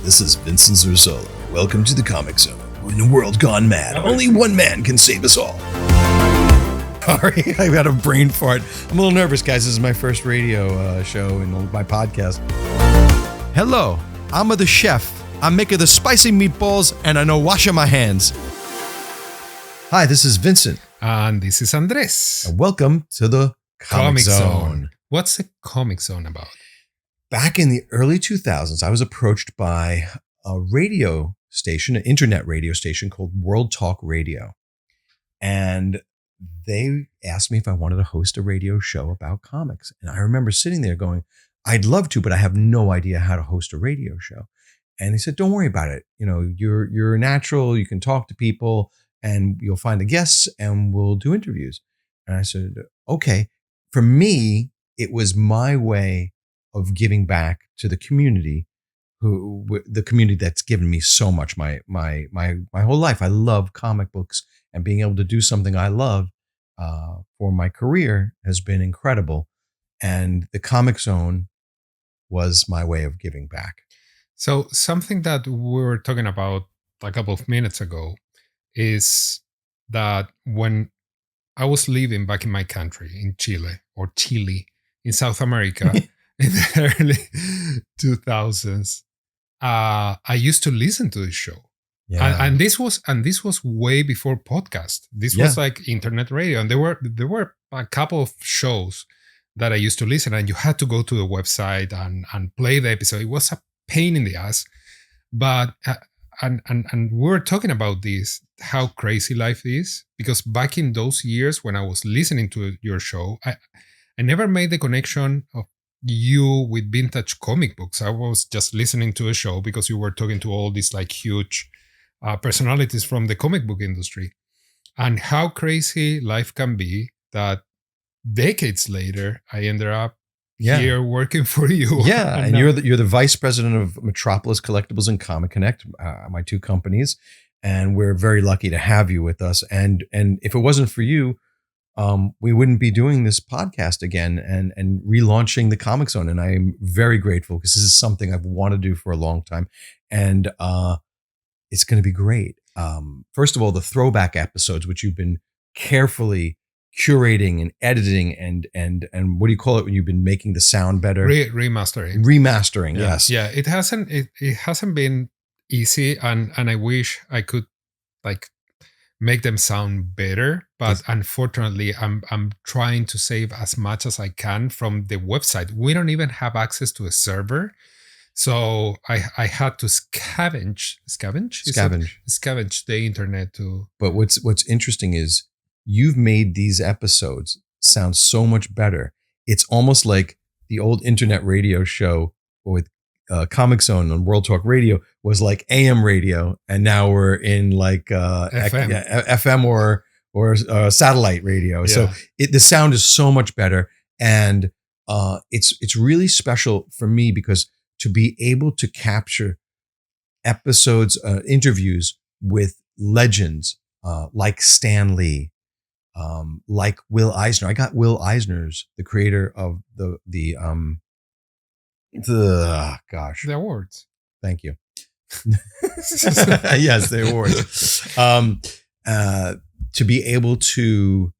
This is Vincent Zurzolo. Welcome to the Comic Zone. In a world gone mad, only one man can save us all. Sorry, I've got a brain fart. I'm a little nervous, guys. This is my first radio show in my podcast. Hello, I'm the chef. I'm making the spicy meatballs, and I know washing my hands. Hi, this is Vincent. And this is Andres. And welcome to the Comic Zone. What's the Comic Zone about? Back in the early 2000s, I was approached by a radio station, an internet radio station called World Talk Radio. And they asked me if I wanted to host a radio show about comics. And I remember sitting there going, I'd love to, but I have no idea how to host a radio show. And they said, don't worry about it. You know, you're natural. You can talk to people and you'll find the guests and we'll do interviews. And I said, okay. For me, it was my way of giving back to the community, the community that's given me so much my whole life. I love comic books, and being able to do something I love for my career has been incredible. And the Comic Zone was my way of giving back. So something that we were talking about a couple of minutes ago is that when I was living back in my country, in Chile, in South America, in the early 2000s, I used to listen to this show. Yeah. And this was way before podcast. This was like internet radio, and there were a couple of shows that I used to listen, and you had to go to the website and play the episode. It was a pain in the ass, but and we're talking about this, how crazy life is, because back in those years when I was listening to your show, I never made the connection of you with vintage comic books. I was just listening to a show because you were talking to all these like huge personalities from the comic book industry, and how crazy life can be that decades later I ended up here working for you. Yeah, and you're the vice president of Metropolis, Collectibles, and Comic Connect, my two companies, and we're very lucky to have you with us. And if it wasn't for you, we wouldn't be doing this podcast again and relaunching the Comic Zone. And I'm very grateful because this is something I've wanted to do for a long time, and it's going to be great. First of all, the throwback episodes, which you've been carefully curating and editing and what do you call it when you've been making the sound better? Remastering, yes. Yeah, it hasn't been easy, and I wish I could like make them sound better, but unfortunately I'm trying to save as much as I can from the website. We don't even have access to a server. So I had to scavenge the internet to. But what's interesting is you've made these episodes sound so much better. It's almost like the old internet radio show with Comic Zone on World Talk Radio was like AM radio, and now we're in like FM or satellite radio. Yeah. So the sound is so much better, and it's really special for me because to be able to capture episodes, interviews with legends like Stan Lee, like Will Eisner. I got Will Eisner's, the creator of the awards. Thank you. Yes, the awards. To be able to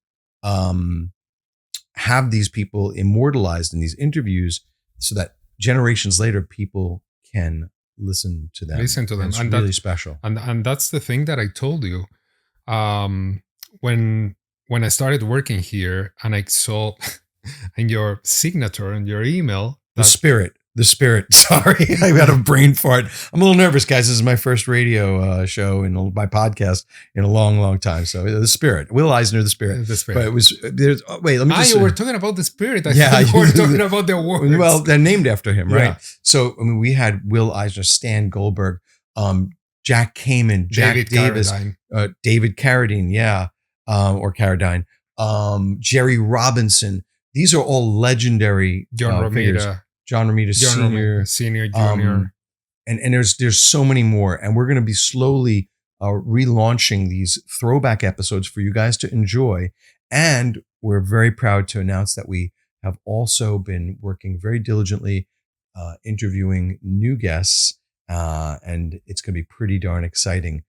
have these people immortalized in these interviews so that generations later people can listen to them. It's and really special. And that's the thing that I told you when I started working here, and I saw in your signature and your email the spirit. Sorry, I've got a brain fart. I'm a little nervous, guys. This is my first radio show in my podcast in a long, long time. So the spirit, Will Eisner, the spirit. But it was. Wait, let me just. You were talking about the spirit. I thought you were talking about the awards. Well, they're named after him, right? Yeah. So I mean, we had Will Eisner, Stan Goldberg, Jack Kamen, Jack Davis, David Carradine, or Carradine, Jerry Robinson. These are all legendary figures. John Romita Senior, Junior. And there's so many more. And we're going to be slowly relaunching these throwback episodes for you guys to enjoy. And we're very proud to announce that we have also been working very diligently interviewing new guests and it's going to be pretty darn exciting.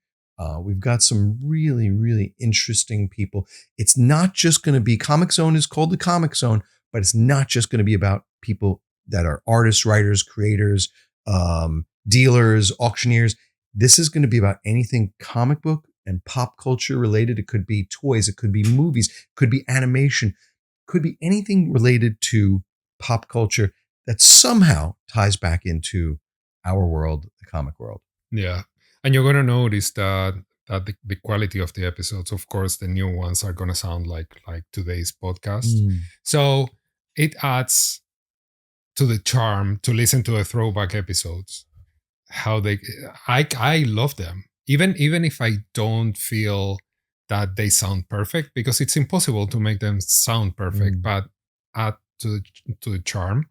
We've got some really, really interesting people. It's not just going to be Comic Zone is called the Comic Zone, but it's not just going to be about people that are artists, writers, creators, dealers, auctioneers. This is going to be about anything comic book and pop culture related. It could be toys, it could be movies, it could be animation, could be anything related to pop culture that somehow ties back into our world, the comic world. Yeah. And you're going to notice that the quality of the episodes, of course, the new ones are going to sound like today's podcast. So it adds to the charm to listen to the throwback episodes. I love them. Even if I don't feel that they sound perfect, because it's impossible to make them sound perfect, but add to the charm.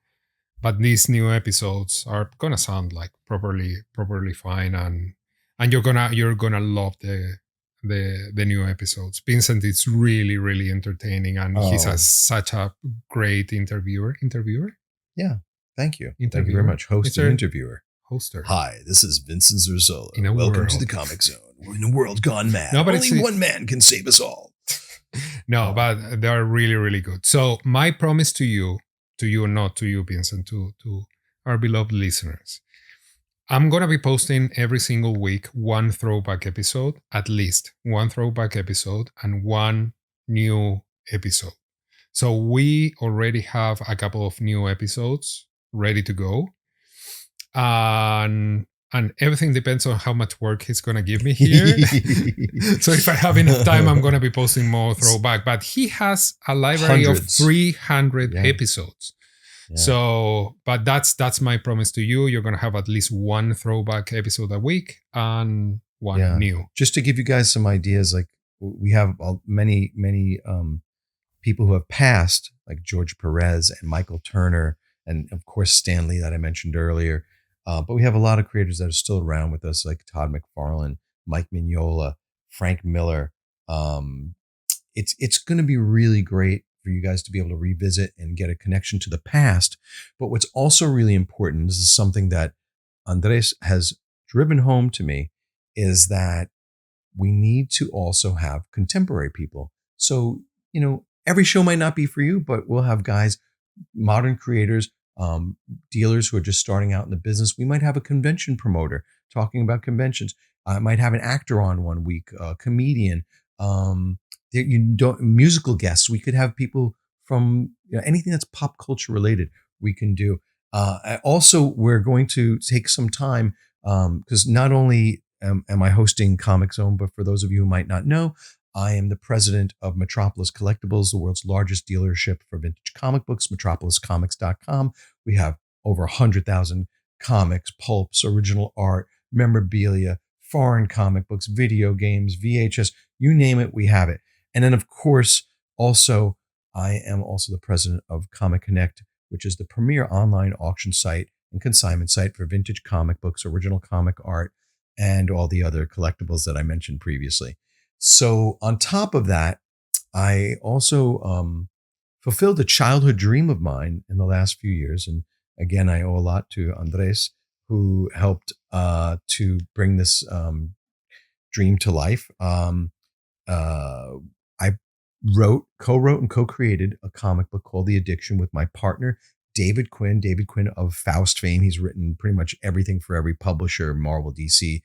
But these new episodes are gonna sound like properly fine, and you're gonna love the new episodes. Vincent is really entertaining, and he's such a great interviewer. Yeah, thank you. Thank you very much. Host and interviewer. Hoster. Hi, this is Vincent Zurzolo. Welcome to the Comic Zone. We're in a world gone mad. No, but only one man can save us all. No, but they're really good. So my promise to you, not to you, Vincent, to our beloved listeners, I'm going to be posting every single week one throwback episode, at least one throwback episode and one new episode. So we already have a couple of new episodes ready to go. And everything depends on how much work he's going to give me here. So if I have enough time, I'm going to be posting more throwback. But he has a library of 300 episodes. Yeah. So, but that's my promise to you. You're going to have at least one throwback episode a week and one new. Just to give you guys some ideas, like we have many people who have passed, like George Perez and Michael Turner, and of course Stan Lee that I mentioned earlier. But we have a lot of creators that are still around with us, like Todd McFarlane, Mike Mignola, Frank Miller. It's going to be really great for you guys to be able to revisit and get a connection to the past. But what's also really important, this is something that Andres has driven home to me, is that we need to also have contemporary people. So, every show might not be for you, but we'll have guys, modern creators, dealers who are just starting out in the business. We might have a convention promoter talking about conventions. I might have an actor on one week, a comedian, musical guests. We could have people from anything that's pop culture related. We can do. Also, we're going to take some time because not only am I hosting Comic Zone, but for those of you who might not know, I am the president of Metropolis Collectibles, the world's largest dealership for vintage comic books, metropoliscomics.com. We have over 100,000 comics, pulps, original art, memorabilia, foreign comic books, video games, VHS, you name it, we have it. And then, of course, also, I am also the president of Comic Connect, which is the premier online auction site and consignment site for vintage comic books, original comic art, and all the other collectibles that I mentioned previously. So on top of that, I also fulfilled a childhood dream of mine in the last few years. And again, I owe a lot to Andres, who helped to bring this dream to life. I co-wrote and co-created a comic book called The Addiction with my partner, David Quinn of Faust fame. He's written pretty much everything for every publisher, Marvel, DC,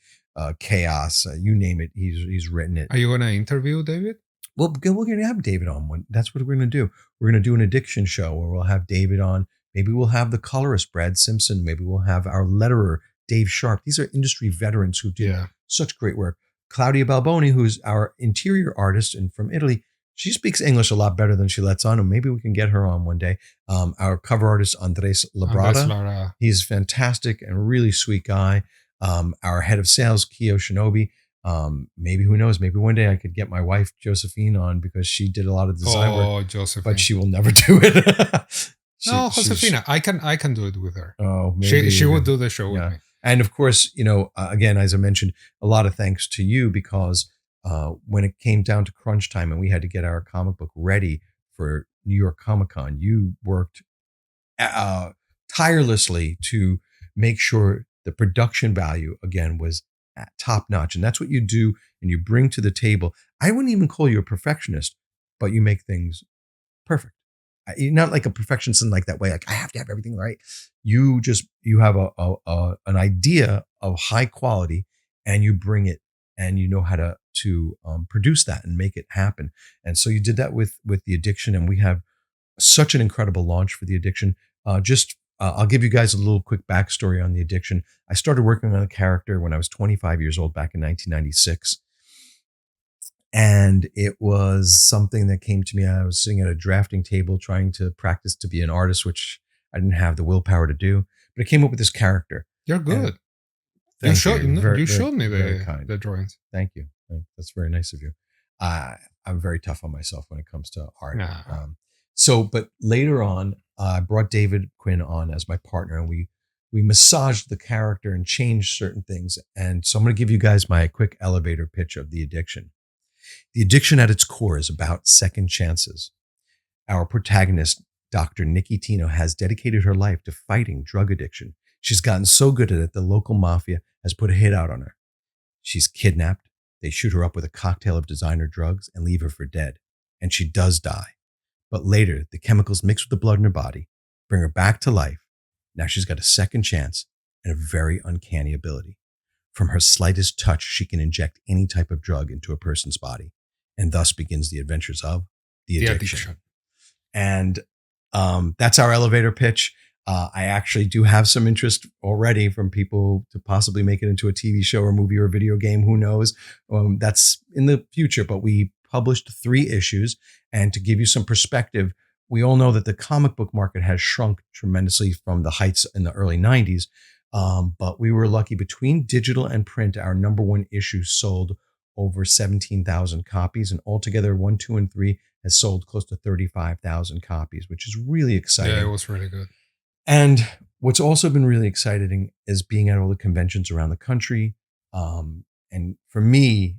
Chaos, you name it. He's written it. Are you going to interview David? Well, we're going to have David on one. That's what we're going to do. We're going to do an addiction show where we'll have David on. Maybe we'll have the colorist, Brad Simpson. Maybe we'll have our letterer, Dave Sharp. These are industry veterans who did such great work. Claudia Balboni, who's our interior artist and from Italy, she speaks English a lot better than she lets on, and maybe we can get her on one day. Our cover artist, Andres Labrada. He's fantastic and really sweet guy. Our head of sales, Kyo Shinobi. Maybe, who knows, maybe one day I could get my wife, Josephine, on because she did a lot of design work. Josephine. But she will never do it. Josefina, I can do it with her. Oh, maybe. She will do the show with me. And of course, again, as I mentioned, a lot of thanks to you because when it came down to crunch time and we had to get our comic book ready for New York Comic Con, you worked tirelessly to make sure The production value, again, was at top notch. And that's what you do and you bring to the table. I wouldn't even call you a perfectionist, but you make things perfect. You're not like a perfectionist in like that way. Like I have to have everything right. You have an idea of high quality, and you bring it, and you know how to produce that and make it happen. And so you did that with the Addiction, and we have such an incredible launch for the Addiction. I'll give you guys a little quick backstory on the Addiction. I started working on a character when I was 25 years old back in 1996. And it was something that came to me. I was sitting at a drafting table trying to practice to be an artist, which I didn't have the willpower to do. But I came up with this character. You're good. You showed me the drawings. Thank you. That's very nice of you. I'm very tough on myself when it comes to art. Nah. But later on, I brought David Quinn on as my partner, and we massaged the character and changed certain things. And so I'm going to give you guys my quick elevator pitch of the Addiction. The Addiction at its core is about second chances. Our protagonist, Dr. Nikki Tino, has dedicated her life to fighting drug addiction. She's gotten so good at it, the local mafia has put a hit out on her. She's kidnapped. They shoot her up with a cocktail of designer drugs and leave her for dead. And she does die. But later, the chemicals mix with the blood in her body, bring her back to life. Now she's got a second chance and a very uncanny ability. From her slightest touch, she can inject any type of drug into a person's body, and thus begins the adventures of the Addiction. And that's our elevator pitch. I actually do have some interest already from people to possibly make it into a TV show or movie or video game. Who knows? That's in the future, but we published 3 issues. And to give you some perspective, we all know that the comic book market has shrunk tremendously from the heights in the early 90s. But we were lucky. Between digital and print, our number 1 issue sold over 17,000 copies, and altogether 1, 2, and 3 has sold close to 35,000 copies, which is really exciting. Yeah, it was really good. And what's also been really exciting is being at all the conventions around the country. And for me,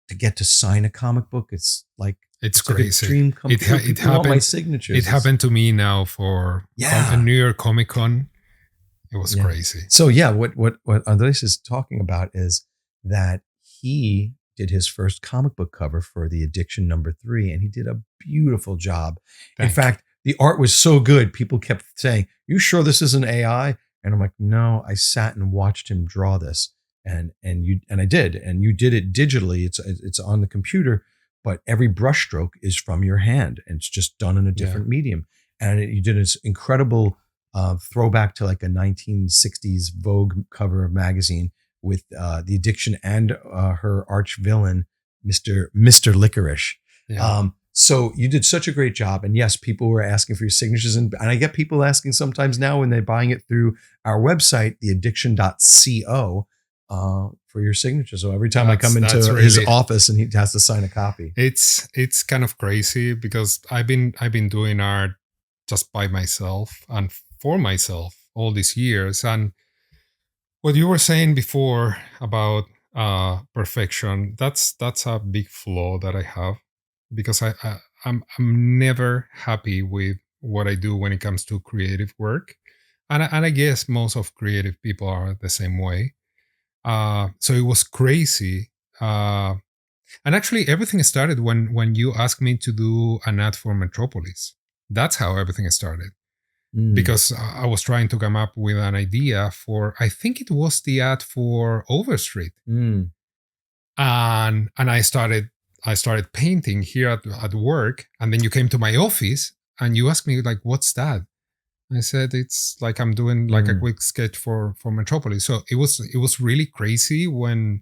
to get to sign a comic book, it's crazy. Like a dream come true. It happened. My signatures. It happened to me now for a New York Comic Con. It was crazy. So what Andres is talking about is that he did his first comic book cover for the Addiction #3, and he did a beautiful job. In fact, the art was so good, people kept saying, "You sure this isn't AI?" And I'm like, "No, I sat and watched him draw this, and I did, and you did it digitally. It's on the computer, but every brushstroke is from your hand, and it's just done in a different medium. And you did this incredible." Throwback to like a 1960s Vogue cover of magazine with the Addiction and her arch villain, Mr. Licorice. Yeah. So you did such a great job. And yes, people were asking for your signatures. And I get people asking sometimes now when they're buying it through our website, theaddiction.co, for your signature. So every time I come into his office and he has to sign a copy. It's kind of crazy because I've been doing art just by myself and for myself all these years. And what you were saying before about perfection, that's a big flaw that I have, because I'm never happy with what I do when it comes to creative work. And I guess most of creative people are the same way. So it was crazy. And actually everything started when you asked me to do an ad for Metropolis. That's how everything started. Because I was trying to come up with an idea for, I think it was the ad for Overstreet. And I started painting here at work, and then you came to my office and you asked me like, "What's that?" I said, "It's like I'm doing like a quick sketch for Metropolis." So it was really crazy when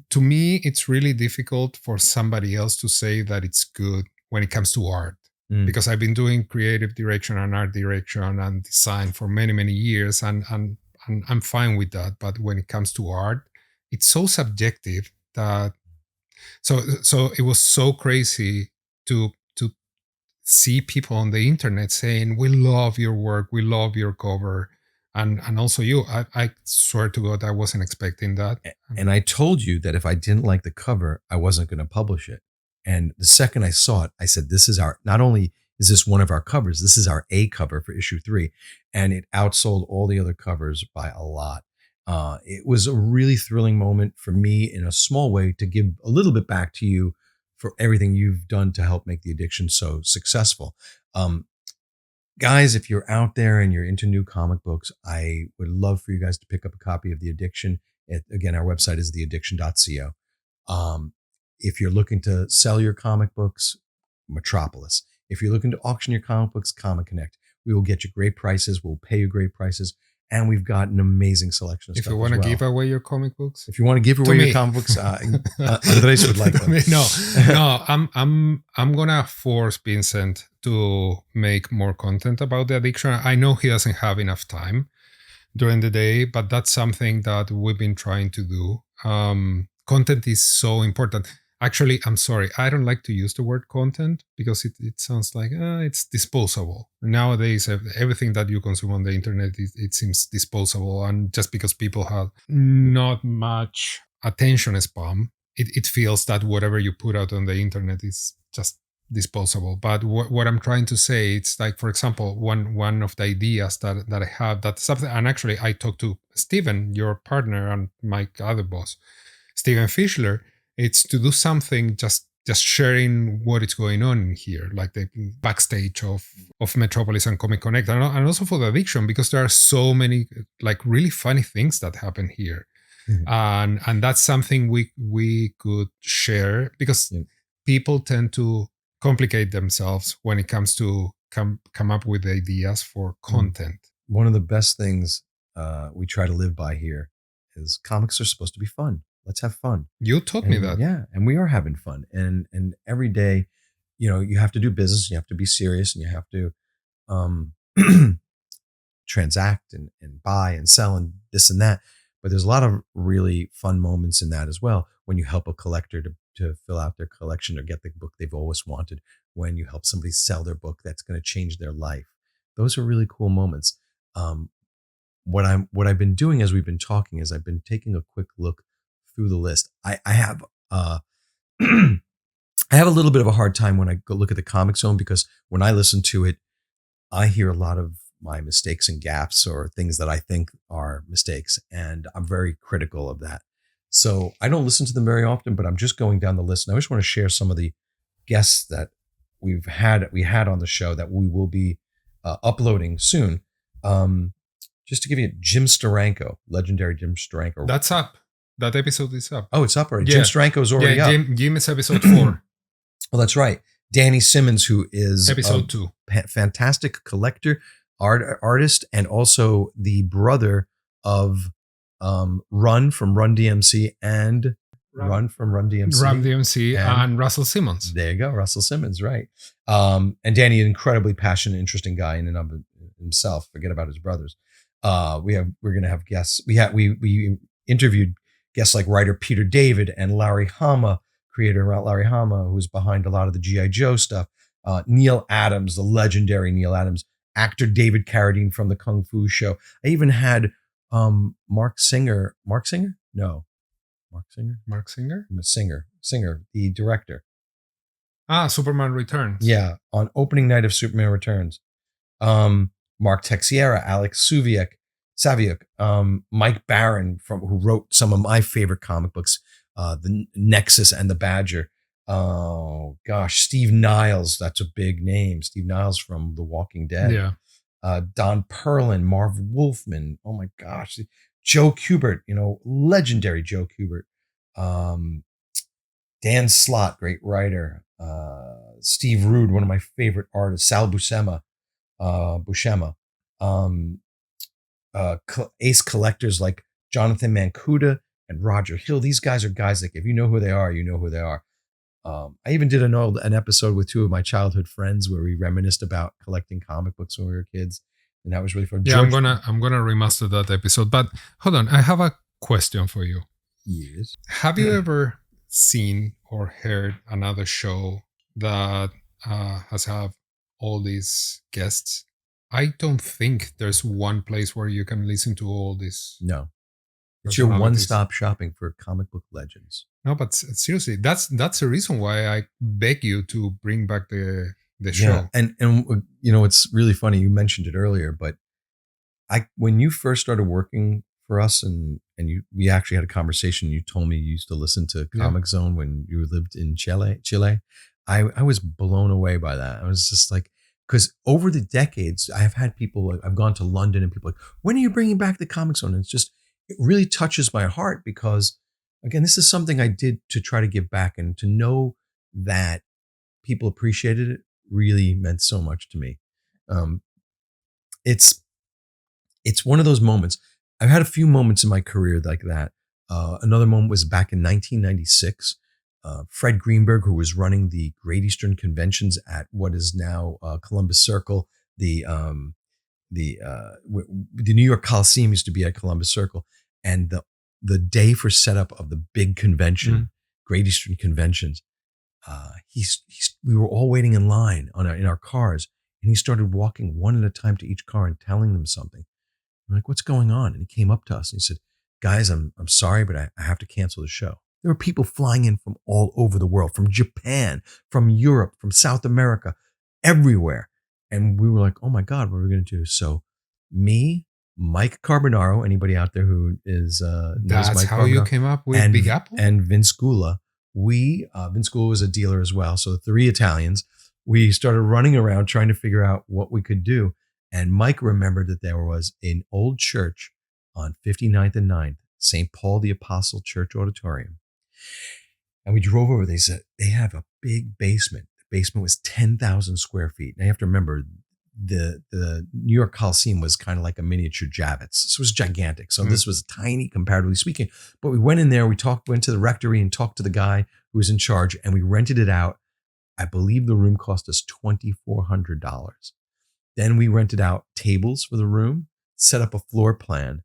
to me, it's really difficult for somebody else to say that it's good when it comes to art. Because I've been doing creative direction and art direction and design for many, many years, and I'm fine with that. But when it comes to art, it's so subjective that so it was so crazy to see people on the internet saying, "We love your work, we love your cover." And also you, I swear to God, I wasn't expecting that. And I told you that if I didn't like the cover, I wasn't going to publish it. And the second I saw it, I said, "This is art." Not only is this one of our covers? This is our A cover for issue 3. And it outsold all the other covers by a lot. It was a really thrilling moment for me in a small way to give a little bit back to you for everything you've done to help make the addiction so successful. Guys, if you're out there and you're into new comic books, I would love for you guys to pick up a copy of The Addiction. Again, our website is theaddiction.co. If you're looking to sell your comic books, Metropolis. If you're looking to auction your comic books, Comic Connect. We will get you great prices. We'll pay you great prices. And we've got an amazing selection of stuff. If you want to give away your comic books, if you want to give away your comic books, Andres would like them. No, I'm gonna force Vincent to make more content about the addiction. I know he doesn't have enough time during the day, but that's something that we've been trying to do. Content is so important. Actually, I'm sorry, I don't like to use the word content because it sounds like it's disposable. Nowadays, everything that you consume on the internet, it seems disposable. And just because people have not much attention span, it feels that whatever you put out on the internet is just disposable. But what I'm trying to say, it's like, for example, one of the ideas that I have, that's something, and actually I talked to Steven, your partner and my other boss, Steven Fischler. It's to do something just sharing what is going on in here, like the backstage of Metropolis and Comic Connect, and also for the addiction, because there are so many like really funny things that happen here. Mm-hmm. And that's something we could share, because people tend to complicate themselves when it comes to come up with ideas for content. One of the best things we try to live by here is comics are supposed to be fun. Let's have fun. You taught me that. Yeah. And we are having fun. And every day, you have to do business, you have to be serious, and you have to transact and buy and sell and this and that. But there's a lot of really fun moments in that as well. When you help a collector to fill out their collection or get the book they've always wanted. When you help somebody sell their book that's going to change their life. Those are really cool moments. What I've been doing as we've been talking is I've been taking a quick look through the list. I have I have a little bit of a hard time when I go look at the Comic Zone, because when I listen to it, I hear a lot of my mistakes and gaps or things that I think are mistakes, and I'm very critical of that. So I don't listen to them very often, but I'm just going down the list, and I just want to share some of the guests that we had on the show that we will be uploading soon. Just to give you Jim Steranko, legendary Jim Steranko. That's up. That episode is up. Oh, it's up already. Yeah. Jim Steranko is already up. Jim is episode 4. Well, that's right. Danny Simmons, who is episode 2, fantastic collector, artist, and also the brother of Run from Run DMC and Run from Run DMC. Run DMC and Russell Simmons. There you go, Russell Simmons, right. And Danny, an incredibly passionate, interesting guy in and of himself. Forget about his brothers. We're going to have guests. We interviewed guests like writer Peter David and Larry Hama, creator Larry Hama, who's behind a lot of the G.I. Joe stuff. Neil Adams, the legendary Neil Adams, actor David Carradine from the Kung Fu Show. I even had Mark Singer, the director. Superman Returns. Yeah, on opening night of Superman Returns. Mark Texiera, Alex Saviuk, Mike Barron, who wrote some of my favorite comic books, The Nexus and The Badger. Oh gosh, Steve Niles, that's a big name. Steve Niles from The Walking Dead. Yeah. Don Perlin, Marv Wolfman. Oh my gosh, Joe Kubert, legendary Joe Kubert. Dan Slott, great writer. Steve Rude, one of my favorite artists. Sal Buscema. Ace collectors like Jonathan Mancuda and Roger Hill. These guys are guys that if you know who they are, you know who they are. I even did an episode with 2 of my childhood friends where we reminisced about collecting comic books when we were kids, and that was really fun. Yeah, I'm gonna remaster that episode. But hold on, I have a question for you. Yes. Have you ever seen or heard another show that has all these guests? I don't think there's one place where you can listen to all this. No. It's your one-stop shopping for comic book legends. No, but seriously, that's the reason why I beg you to bring back the the show. And you know, it's really funny. You mentioned it earlier, but when you first started working for us, and we actually had a conversation. You told me you used to listen to Comic Zone when you lived in Chile. I was blown away by that. I was just like, because over the decades, I've had people. I've gone to London, and people are like, when are you bringing back the Comic Zone? And it really touches my heart because, again, this is something I did to try to give back, and to know that people appreciated it really meant so much to me. It's one of those moments. I've had a few moments in my career like that. Another moment was back in 1996. Fred Greenberg, who was running the Great Eastern Conventions at what is now Columbus Circle, the New York Coliseum used to be at Columbus Circle, and the day for setup of the big convention, Great Eastern Conventions, we were all waiting in line in our cars, and he started walking one at a time to each car and telling them something. I'm like, what's going on? And he came up to us and he said, guys, I'm sorry, but I have to cancel the show. There were people flying in from all over the world, from Japan, from Europe, from South America, everywhere. And we were like, oh my God, what are we going to do? So me, Mike Carbonaro, anybody out there who is that's Mike how Carbonaro, you came up with Big Apple? And Vince Gula. Vince Gula was a dealer as well. So 3 Italians. We started running around trying to figure out what we could do. And Mike remembered that there was an old church on 59th and 9th, St. Paul the Apostle Church Auditorium. And we drove over. They said, they have a big basement. The basement was 10,000 square feet. Now you have to remember, the New York Coliseum was kind of like a miniature Javits. So it was gigantic. So this was tiny, comparatively speaking. But we went in there, went to the rectory and talked to the guy who was in charge, and we rented it out. I believe the room cost us $2,400. Then we rented out tables for the room, set up a floor plan,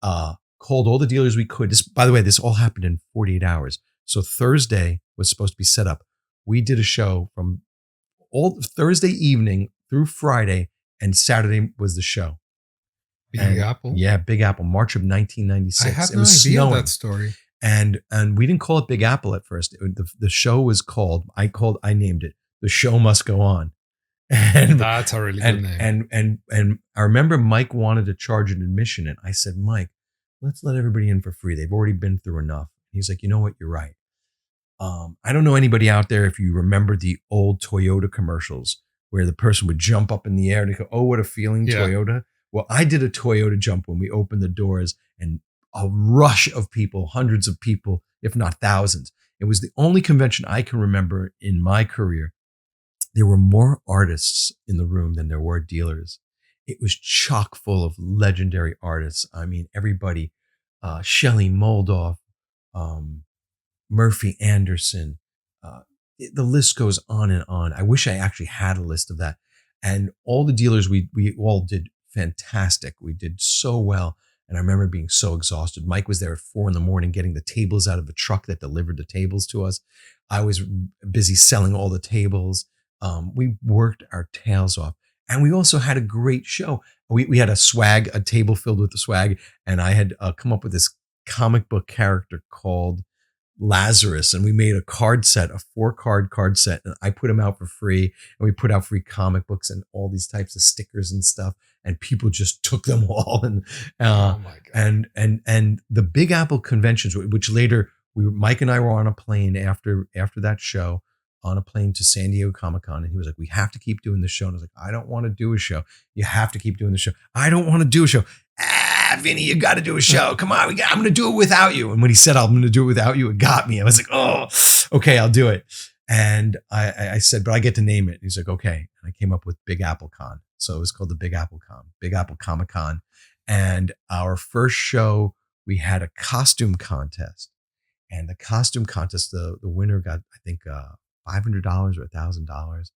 called all the dealers we could. By the way, this all happened in 48 hours. So Thursday was supposed to be set up. We did a show from all Thursday evening through Friday, and Saturday was the show. Big Apple? Yeah, Big Apple, March of 1996. I had no idea that story. And we didn't call it Big Apple at first. The show was called, I named it, The Show Must Go On. And that's a really good name. And I remember Mike wanted to charge an admission, and I said, Mike, let's let everybody in for free. They've already been through enough. He's like, you know what? You're right. I don't know anybody out there if you remember the old Toyota commercials where the person would jump up in the air and go, oh, what a feeling, Toyota. Well, I did a Toyota jump when we opened the doors, and a rush of people, hundreds of people, if not thousands. It was the only convention I can remember in my career. There were more artists in the room than there were dealers. It was chock full of legendary artists. I mean, everybody, Shelley Moldoff, Murphy Anderson, the list goes on and on. I wish I actually had a list of that. And all the dealers, we all did fantastic. We did so well. And I remember being so exhausted. Mike was there at 4 a.m. getting the tables out of the truck that delivered the tables to us. I was busy selling all the tables. We worked our tails off. And we also had a great show. We had a table filled with the swag. And I had come up with this comic book character called Lazarus. And we made a card set, a 4-card card set. And I put them out for free. And we put out free comic books and all these types of stickers and stuff. And people just took them all. And oh my God. And the Big Apple conventions, which later Mike and I were on a plane after that show, on a plane to San Diego Comic-Con, and he was like, we have to keep doing the show. And I was like, I don't want to do a show. You have to keep doing the show. I don't want to do a show. Vinny, you got to do a show. Come on, I'm going to do it without you. And when he said, I'm going to do it without you, it got me. I was like, oh, okay, I'll do it. And I said, but I get to name it. And he's like, okay. And I came up with Big Apple Con. So it was called the Big Apple Con, Big Apple Comic-Con. And our first show, we had a costume contest. And the costume contest, the winner got, I think, $500 or $1,000.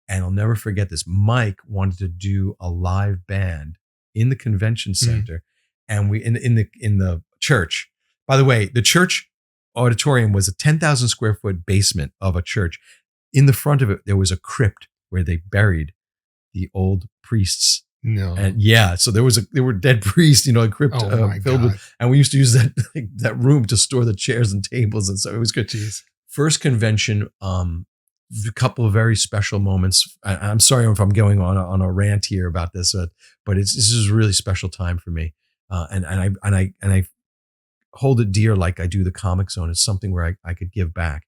And I'll never forget this. Mike wanted to do a live band in the convention center. And we in the church. By the way, the church auditorium was a 10,000 square foot basement of a church. In the front of it, there was a crypt where they buried the old priests. No. And yeah, so there were dead priests, a crypt filled with, and we used to use that room to store the chairs and tables. And so it was good. Jeez. First convention, a couple of very special moments. I'm sorry if I'm going on a rant here about this, but this is a really special time for me, and I hold it dear like I do the Comic Zone. It's something where I could give back.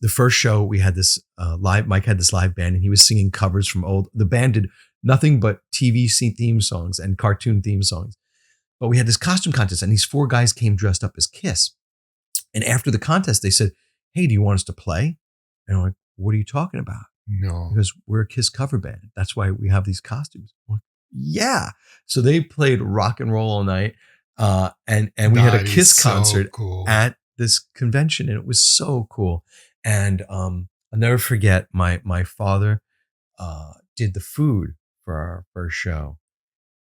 The first show we had this live. Mike had this live band, and he was singing covers from old. The band did nothing but TV theme songs and cartoon theme songs. But we had this costume contest, and these 4 guys came dressed up as Kiss. And after the contest, they said, "Hey, do you want us to play?" And I'm like, "What are you talking about?" No. Because we're a Kiss cover band. That's why we have these costumes. I'm like, yeah. So they played Rock and Roll All Night. And we had a Kiss concert at this convention, and it was so cool. And I'll never forget my father did the food for our first show.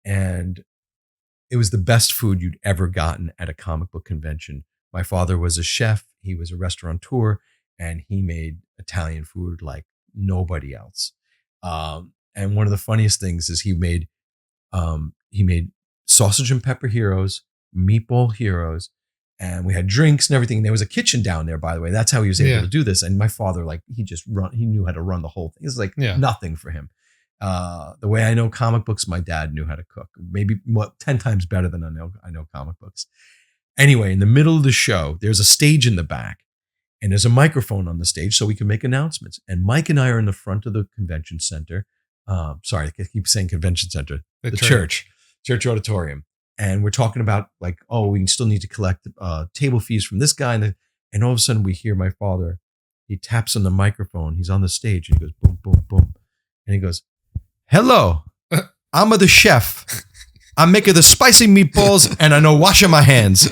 And it was the best food you'd ever gotten at a comic book convention. My father was a chef. He was a restaurateur, and he made Italian food like nobody else. And one of the funniest things is he made sausage and pepper heroes, meatball heroes, and we had drinks and everything. There was a kitchen down there, by the way. That's how he was able to do this. And my father, like, he knew how to run the whole thing. It was like nothing for him. The way I know comic books, my dad knew how to cook. Maybe 10 times better than I know comic books. Anyway, in the middle of the show, there's a stage in the back, and there's a microphone on the stage so we can make announcements. And Mike and I are in the front of the convention center. Sorry, I keep saying convention center. The church auditorium. And we're talking about like, oh, we still need to collect table fees from this guy. And all of a sudden we hear my father. He taps on the microphone. He's on the stage and he goes, boom, boom, boom. And he goes, "Hello, I'm the chef. I'm making the spicy meatballs and I know washing my hands."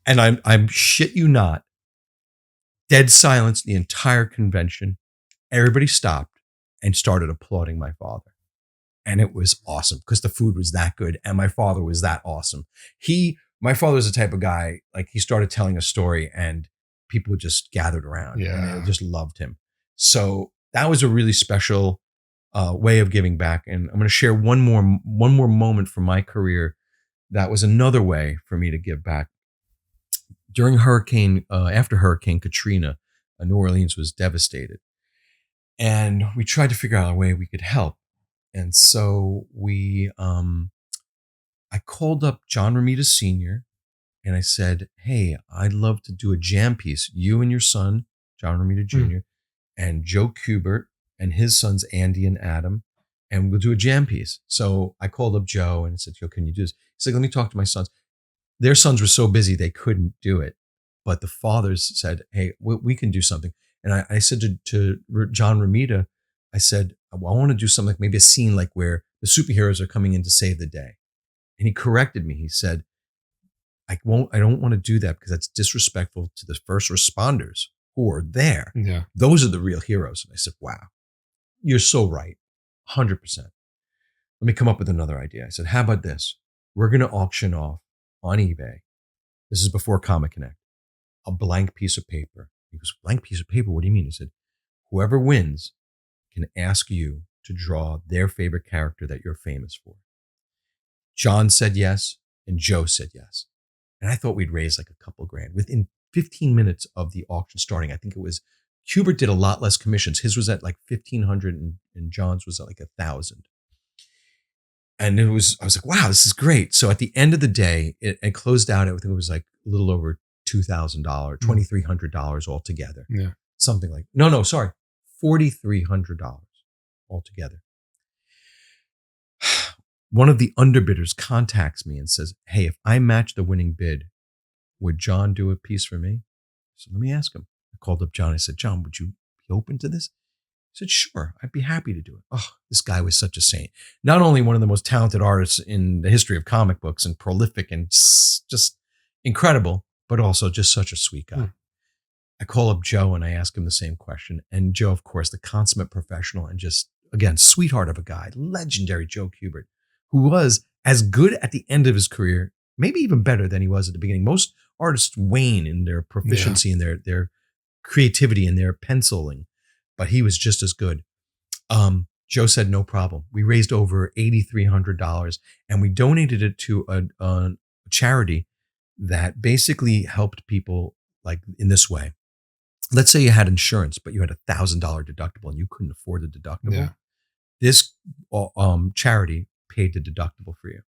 and I'm shit you not. Dead silence the entire convention. Everybody stopped and started applauding my father. And it was awesome because the food was that good and my father was that awesome. My father was the type of guy, like he started telling a story and people just gathered around and they just loved him. So that was a really special way of giving back. And I'm going to share one more moment from my career that was another way for me to give back. During after Hurricane Katrina, New Orleans was devastated. And we tried to figure out a way we could help. And so I called up John Romita Sr. and I said, "Hey, I'd love to do a jam piece. You and your son, John Romita Jr., and Joe Kubert and his sons, Andy and Adam, and we'll do a jam piece." So I called up Joe and I said, "Joe, can you do this?" He's like, "Let me talk to my sons." Their sons were so busy they couldn't do it. But the fathers said, "Hey, we can do something." And I said to John Romita, I said, "Well, I want to do something like maybe a scene like where the superheroes are coming in to save the day." And he corrected me. He said, I don't want to do that because that's disrespectful to the first responders who are there. Yeah. Those are the real heroes." And I said, "Wow, you're so right. 100%. Let me come up with another idea." I said, "How about this? We're going to auction off on eBay." This is before Comic Connect. "A blank piece of paper." He goes, "Blank piece of paper? What do you mean?" I said, "Whoever wins can ask you to draw their favorite character that you're famous for." John said yes, and Joe said yes. And I thought we'd raise like a couple grand. Within 15 minutes of the auction starting, I think it was, Hubert did a lot less commissions. His was at like 1,500 and John's was at like 1,000. And I was like, wow, this is great. So at the end of the day, it closed out, I think it was like a little over $2,000, $2,300 altogether. Yeah. Something like, $4,300 altogether. One of the underbidders contacts me and says, "Hey, if I match the winning bid, would John do a piece for me?" So let me ask him. I called up John. I said, "John, would you be open to this?" He said, "Sure, I'd be happy to do it." Oh, this guy was such a saint. Not only one of the most talented artists in the history of comic books and prolific and just incredible, but also just such a sweet guy. I call up Joe and I ask him the same question. And Joe, of course, the consummate professional and just, again, sweetheart of a guy, legendary Joe Kubert, who was as good at the end of his career, maybe even better than he was at the beginning. Most artists wane in their proficiency and their creativity and their penciling, but he was just as good. Joe said, "No problem." We raised over $8,300 and we donated it to a charity that basically helped people like in this way. let's say you had insurance, but you had $1,000 deductible and you couldn't afford the deductible. Yeah. This charity paid the deductible for you.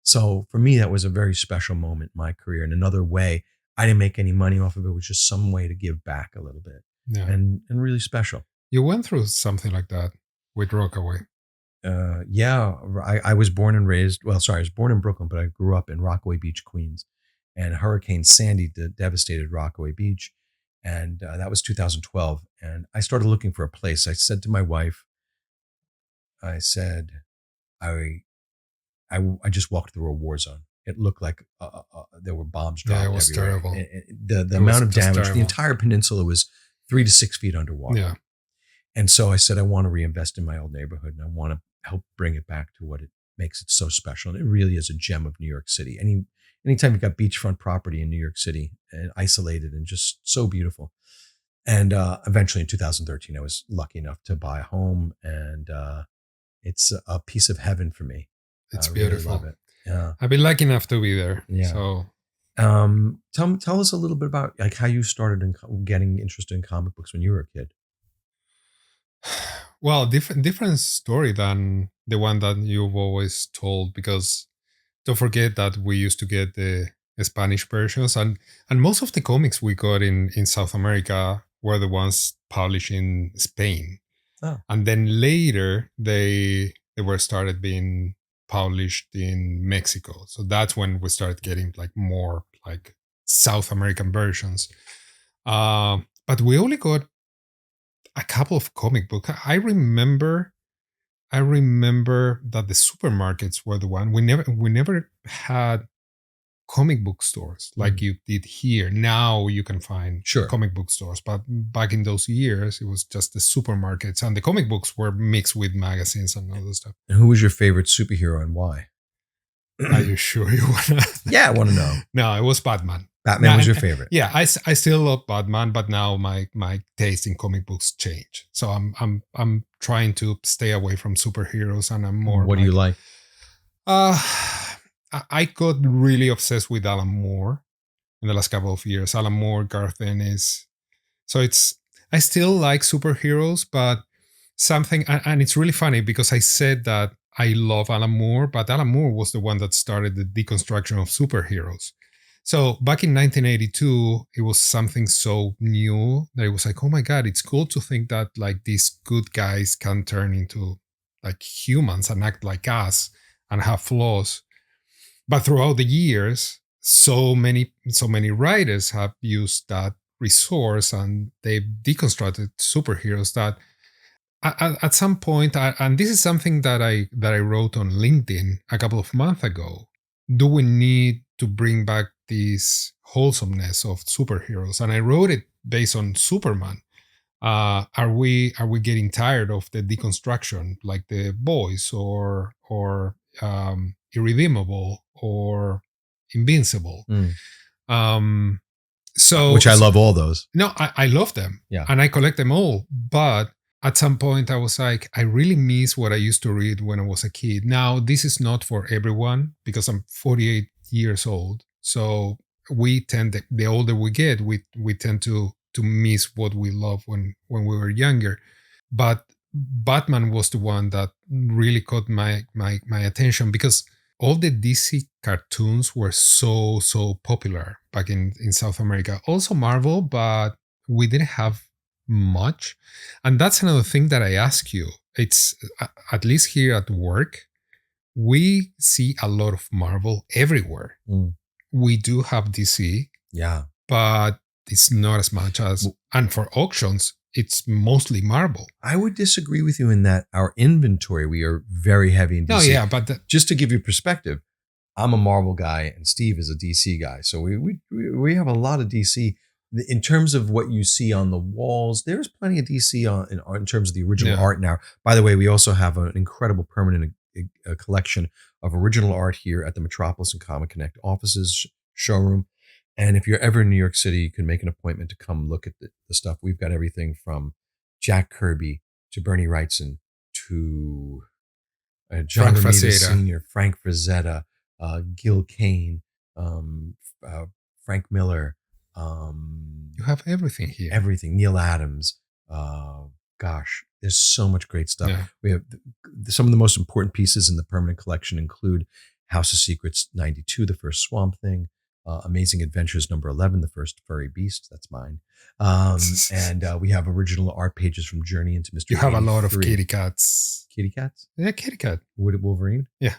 So for me, that was a very special moment in my career. And another way, I didn't make any money off of it. It was just some way to give back a little bit. Yeah. And really special. You went through something like that with Rockaway. Yeah, I was born and raised, I was born in Brooklyn, but I grew up in Rockaway Beach, Queens. And Hurricane Sandy devastated Rockaway Beach. And that was 2012. And I started looking for a place. I said to my wife, I just walked through a war zone. It looked like there were bombs dropped everywhere. It was terrible. The amount of damage, terrible. The entire peninsula was 3 to 6 feet underwater. Yeah. And so I said, I want to reinvest in my old neighborhood and I want to help bring it back to what it makes it so special. And it really is a gem of New York City. Anytime you've got beachfront property in New York City and isolated and just so beautiful. And eventually in 2013, I was lucky enough to buy a home, and it's a piece of heaven for me. It's beautiful. Really love it. Yeah. I've been lucky enough to be there. Yeah. So, tell us a little bit about like how you started in getting interested in comic books when you were a kid. Well, different story than the one that you've always told, because don't forget that we used to get the Spanish versions, and most of the comics we got in South America were the ones published in Spain. Oh. And then later they were started being published in Mexico. So that's when we started getting like more like South American versions. But we only got a couple of comic books. I remember that the supermarkets were the one. We never had comic book stores like you did here. Now you can find comic book stores, but back in those years, it was just the supermarkets, and the comic books were mixed with magazines and all this stuff. And who was your favorite superhero and why? Are you sure you want to? Yeah, I want to know. No, it was Batman. Batman was your favorite. Yeah, I still love Batman, but now my taste in comic books change. So I'm trying to stay away from superheroes, and I'm more. What do you like? I got really obsessed with Alan Moore in the last couple of years. Alan Moore, Garth Ennis. So I still like superheroes, but something, and it's really funny because I said that I love Alan Moore, but Alan Moore was the one that started the deconstruction of superheroes. So back in 1982, it was something so new that it was like, oh my God, it's cool to think that like these good guys can turn into like humans and act like us and have flaws. But throughout the years, so many writers have used that resource, and they've deconstructed superheroes that at some point, and this is something that I wrote on LinkedIn a couple of months ago. Do we need to bring back this wholesomeness of superheroes? And I wrote it based on Superman. Are we getting tired of the deconstruction, like The Boys or Irredeemable or Invincible? So which I love all those. No, I love them. Yeah, and I collect them all. But at some point, I was like, I really miss what I used to read when I was a kid. Now, this is not for everyone because I'm 48 years old. So we tend, the older we get, we tend to miss what we loved when we were younger. But Batman was the one that really caught my attention because all the DC cartoons were so popular back in South America. Also Marvel, but we didn't have much. And that's another thing that I ask you. It's at least here at work, we see a lot of Marvel everywhere. We do have DC. Yeah. But it's not as much as, and for auctions, it's mostly Marvel. I would disagree with you in that our inventory, we are very heavy in DC. No, yeah, but just to give you perspective, I'm a Marvel guy and Steve is a DC guy. So we have a lot of DC. In terms of what you see on the walls, there's plenty of DC in terms of the original art now. By the way, we also have an incredible permanent collection of original art here at the Metropolis and Comic Connect offices showroom. And if you're ever in New York City, you can make an appointment to come look at the stuff. We've got everything from Jack Kirby to Bernie Wrightson to John Romita Sr., Frank Frazetta, Gil Kane, Frank Miller, You have everything here. Everything. Neil Adams. Gosh, there's so much great stuff. Yeah. We have some of the most important pieces in the permanent collection include House of Secrets 92, the first Swamp Thing, Amazing Adventures number 11, the first Furry Beast. That's mine. And we have original art pages from Journey into Mystery. You have 83. a lot of kitty cats. Kitty cats? Yeah, kitty cat. Wooded Wolverine? Yeah.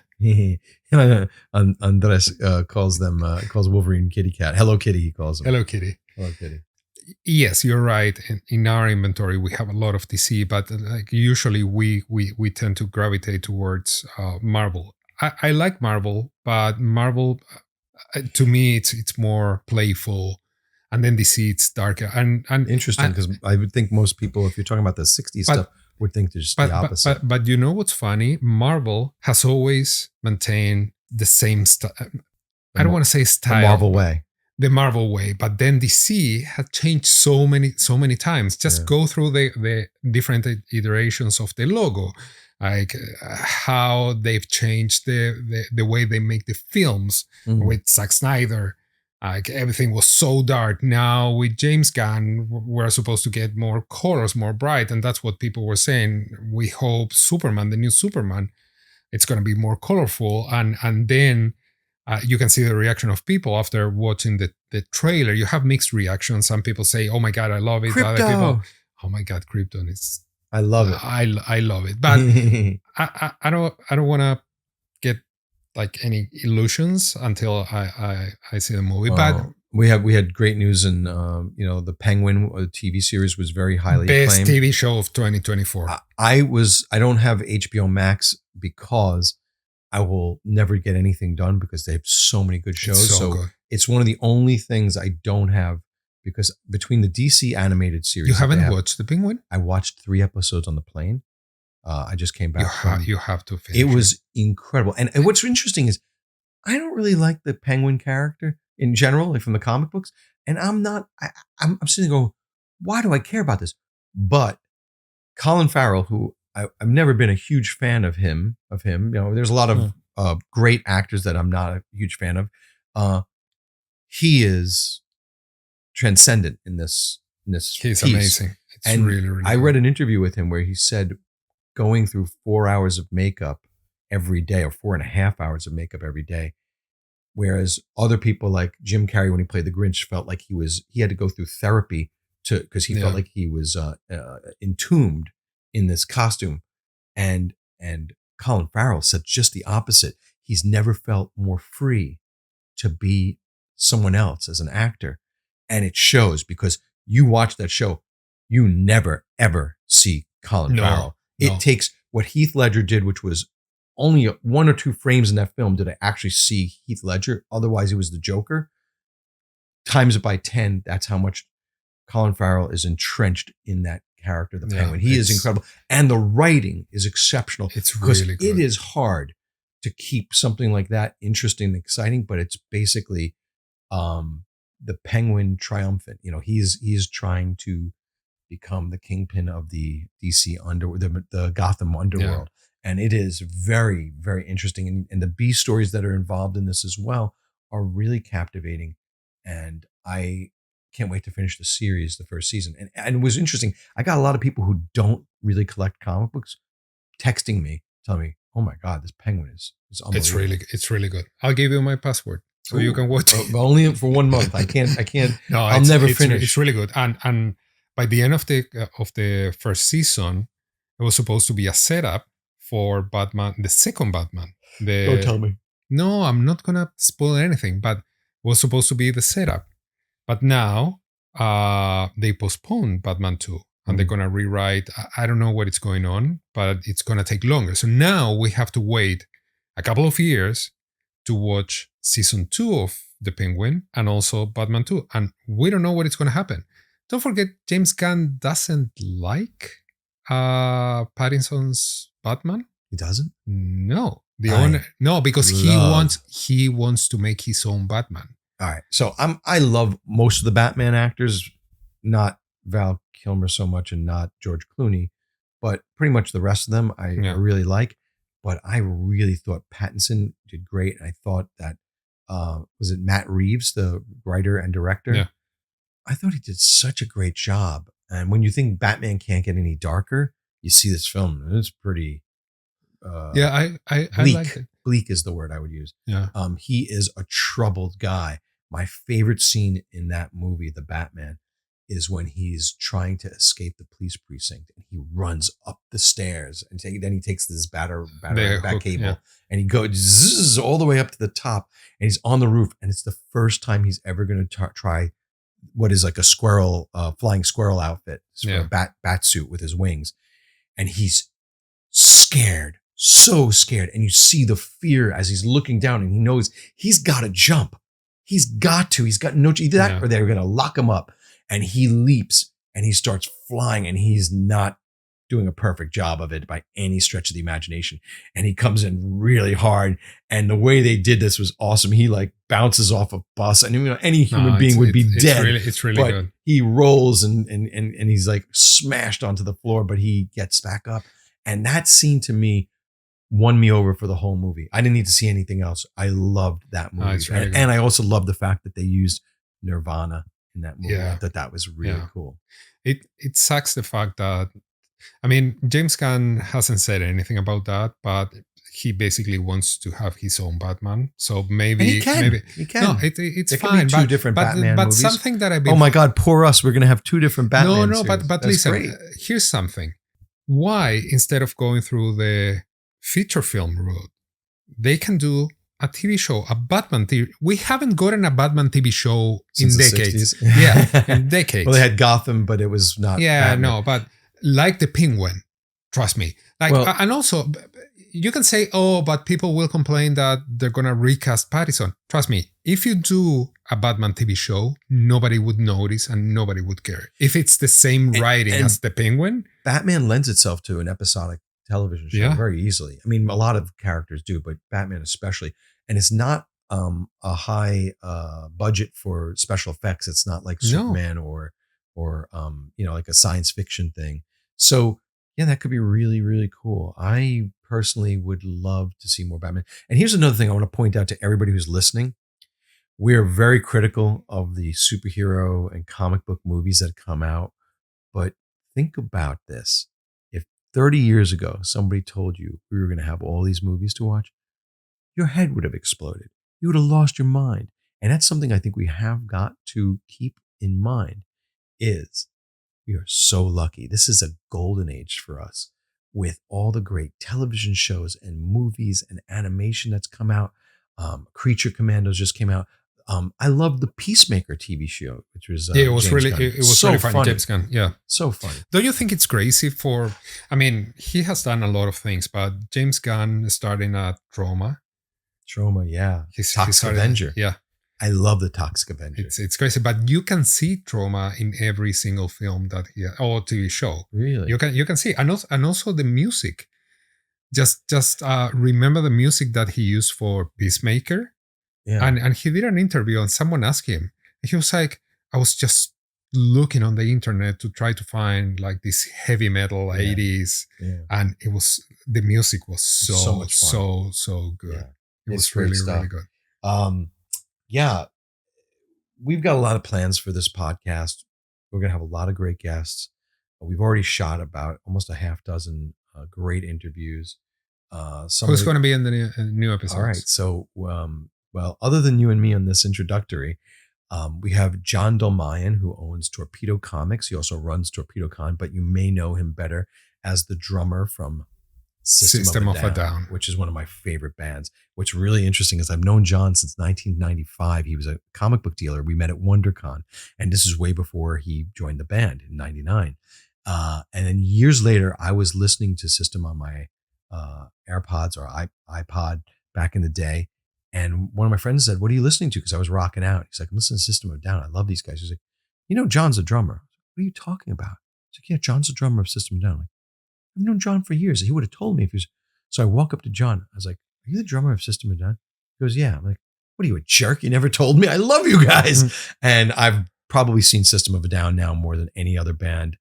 Andres calls Wolverine kitty cat. Hello Kitty, he calls him. Hello Kitty. Hello Kitty. Yes, you're right. In our inventory, we have a lot of DC, but like usually we tend to gravitate towards Marvel. I like Marvel, but Marvel to me it's more playful, and then DC it's darker. And interesting, because I would think most people, if you're talking about the '60s stuff, would think there's the opposite. But you know what's funny? Marvel has always maintained the same style. I don't want to say style. The Marvel way. The Marvel way, but then DC has changed so many times. Just go through the different iterations of the logo, like how they've changed the way they make the films with Zack Snyder. Like everything was so dark. Now with James Gunn, we're supposed to get more colors, more bright, and that's what people were saying. We hope Superman, the new Superman, it's going to be more colorful, and then. You can see the reaction of people after watching the trailer. You have mixed reactions. Some people say, "Oh my god, I love it." Krypto. Other people, "Oh my god, Krypton is." I love it. I love it, but I don't want to get like any illusions until I see the movie. But we had great news, and the Penguin TV series was very highly best acclaimed. TV show of 2024. I don't have HBO Max because I will never get anything done because they have so many good shows. It's so good. It's one of the only things I don't have, because between the DC animated series, you haven't watched The Penguin? I watched 3 episodes on the plane. I just came back. You have to finish. It was incredible. And what's interesting is I don't really like the Penguin character in general, like from the comic books. And I'm sitting there going, why do I care about this? But Colin Farrell, who I've never been a huge fan of him. There's a lot of great actors that I'm not a huge fan of. He is transcendent in this He's piece. amazing. It's and really, really I read an interview with him where he said going through 4 hours of makeup every day, or 4.5 hours of makeup every day, whereas other people like Jim Carrey, when he played the Grinch, felt like he had to go through therapy because he felt like he was entombed in this costume, and Colin Farrell said just the opposite. He's never felt more free to be someone else as an actor, and it shows, because you watch that show, you never ever see Colin Farrell. It takes what Heath Ledger did, which was only 1 or 2 frames in that film did I actually see Heath Ledger. Otherwise, he was the Joker. Times it by 10. That's how much Colin Farrell is entrenched in that character, the Penguin. He is incredible. And the writing is exceptional. It's really good. It is hard to keep something like that interesting and exciting, but it's basically the Penguin triumphant. He's trying to become the kingpin of the DC the Gotham underworld. And it is very, very interesting. And the B stories that are involved in this as well are really captivating. And I can't wait to finish the series, the first season. And it was interesting. I got a lot of people who don't really collect comic books texting me, telling me, "Oh my God, this Penguin is unbelievable." It's really good. I'll give you my password so you can watch it. Only for 1 month. I can't. No, I'll never finish. It's really good. And by the end of the first season, it was supposed to be a setup for Batman, the second Batman. Don't tell me. No, I'm not gonna spoil anything, but it was supposed to be the setup. But now they postponed Batman 2, and they're gonna rewrite. I don't know what it's going on, but it's gonna take longer. So now we have to wait a couple of years to watch season 2 of The Penguin and also Batman 2, and we don't know what is gonna happen. Don't forget, James Gunn doesn't like Pattinson's Batman. He doesn't? No. Because he wants to make his own Batman. All right. So I love most of the Batman actors, not Val Kilmer so much and not George Clooney, but pretty much the rest of them I really like. But I really thought Pattinson did great. And I thought that was it Matt Reeves, the writer and director? Yeah. I thought he did such a great job. And when you think Batman can't get any darker, you see this film, and it's pretty Yeah, I bleak. liked it. Bleak is the word I would use. Yeah. He is a troubled guy. My favorite scene in that movie, The Batman, is when he's trying to escape the police precinct and he runs up the stairs and then he takes this bat cable and he goes zzz, all the way up to the top and he's on the roof, and it's the first time he's ever going to try what is like a squirrel, flying squirrel outfit, a bat suit with his wings, and he's scared, so scared, and you see the fear as he's looking down, and he knows he's got to jump. He's got no, either that or they're going to lock him up. And he leaps and he starts flying, and he's not doing a perfect job of it by any stretch of the imagination. And he comes in really hard. And the way they did this was awesome. He like bounces off a bus, and any human being would be dead. It's really good. He rolls and he's like smashed onto the floor, but he gets back up. And that scene to me won me over for the whole movie. I didn't need to see anything else. I loved that movie. And I also loved the fact that they used Nirvana in that movie. I thought that was really cool. It sucks the fact that, I mean, James Gunn hasn't said anything about that, but he basically wants to have his own Batman. So maybe he can. No, it's fine. Two different Batman movies. Something that I've been. Oh my God, poor us. We're going to have two different Batman. No, but listen. Great. Here's something. Why, instead of going through the feature film route, they can do a TV show, a Batman TV. We haven't gotten a Batman TV show since in decades. In decades. Well, they had Gotham, but it was not. Yeah, Batman. no, but like the Penguin, trust me. And also, you can say, oh, but people will complain that they're gonna recast Pattinson. Trust me, if you do a Batman TV show, nobody would notice and nobody would care. If it's the same writing as the Penguin, Batman lends itself to an episodic television show very easily. I mean, a lot of characters do, but Batman especially. And it's not a high budget for special effects. It's not like Superman or like a science fiction thing. So yeah, that could be really, really cool. I personally would love to see more Batman. And here's another thing I want to point out to everybody who's listening. We're very critical of the superhero and comic book movies that come out. But think about this. If 30 years ago, somebody told you we were going to have all these movies to watch, your head would have exploded. You would have lost your mind. And that's something I think we have got to keep in mind is we are so lucky. This is a golden age for us with all the great television shows and movies and animation that's come out. Creature Commandos just came out. I love the Peacemaker TV show, which was it was James Gunn. It was so really funny. James Gunn, so funny. Don't you think it's crazy I mean, he has done a lot of things, but James Gunn starting at Trauma, yeah. Toxic Avenger. Yeah. I love the Toxic Avenger. It's crazy, but you can see Trauma in every single film that he or TV show. Really? You can see, and also the music. Just remember the music that he used for Peacemaker. Yeah. And he did an interview and someone asked him. And he was like, I was just looking on the internet to try to find like this heavy metal 80s. Yeah. And the music was so much fun. So good. Yeah. It was really, really good. Yeah, we've got a lot of plans for this podcast. We're going to have a lot of great guests. We've already shot about almost a half dozen great interviews. Who's going to be in the new episodes? All right. So, well, other than you and me on this introductory, we have John Dolmayan, who owns Torpedo Comics. He also runs Torpedo Con, but you may know him better as the drummer from System of a Down, which is one of my favorite bands. What's really interesting is I've known John since 1995. He was a comic book dealer. We met at WonderCon, and this is way before he joined the band in '99. And then years later, I was listening to System on my AirPods or iPod back in the day, and one of my friends said, "What are you listening to?" Because I was rocking out. He's like, "I'm listening to System of a Down. I love these guys." He's like, John's a drummer. What are you talking about? He's like, "Yeah, John's a drummer of System of a Down." I'm like, I've known John for years. He would have told me if he was. So I walk up to John. I was like, "Are you the drummer of System of a Down?" He goes, "Yeah." I'm like, "What are you, a jerk? You never told me. I love you guys." Mm-hmm. And I've probably seen System of a Down now more than any other band.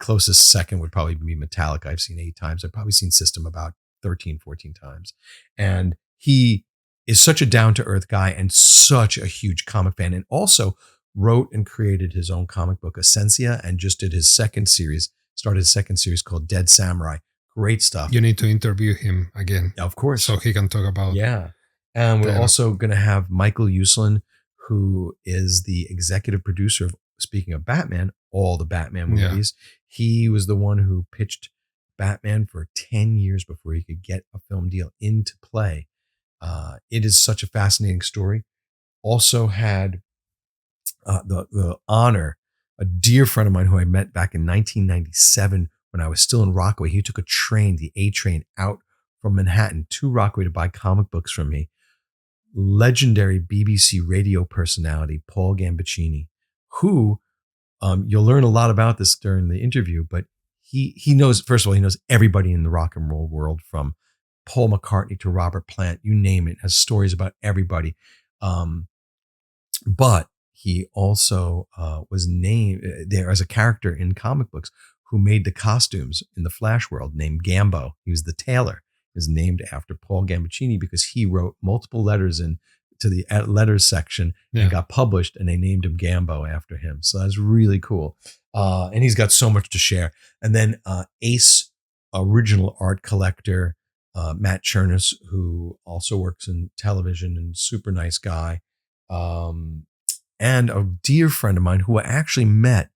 Closest second would probably be Metallica. I've seen 8 times. I've probably seen System about 13, 14 times. And he is such a down-to-earth guy and such a huge comic fan. And also wrote and created his own comic book, Essentia, and just did his started his second series called Dead Samurai. Great stuff. You need to interview him again. Of course. So he can talk about. Yeah. And we're also going to have Michael Uslan, who is the executive producer of, speaking of Batman, all the Batman movies. Yeah. He was the one who pitched Batman for 10 years before he could get a film deal into play. It is such a fascinating story. Also had the honor, a dear friend of mine who I met back in 1997 when I was still in Rockaway. He took a train, the A train, out from Manhattan to Rockaway to buy comic books from me. Legendary BBC radio personality, Paul Gambaccini, who you'll learn a lot about this during the interview, but he knows, first of all, he knows everybody in the rock and roll world, from Paul McCartney to Robert Plant, you name it, has stories about everybody. But he also was named there as a character in comic books who made the costumes in the Flash world, named Gambo. He was the tailor. He was named after Paul Gambaccini because he wrote multiple letters to the letters section and got published, and they named him Gambo after him. So that's really cool. And he's got so much to share. And then Ace original art collector, Matt Chernis, who also works in television and super nice guy. And a dear friend of mine who I actually met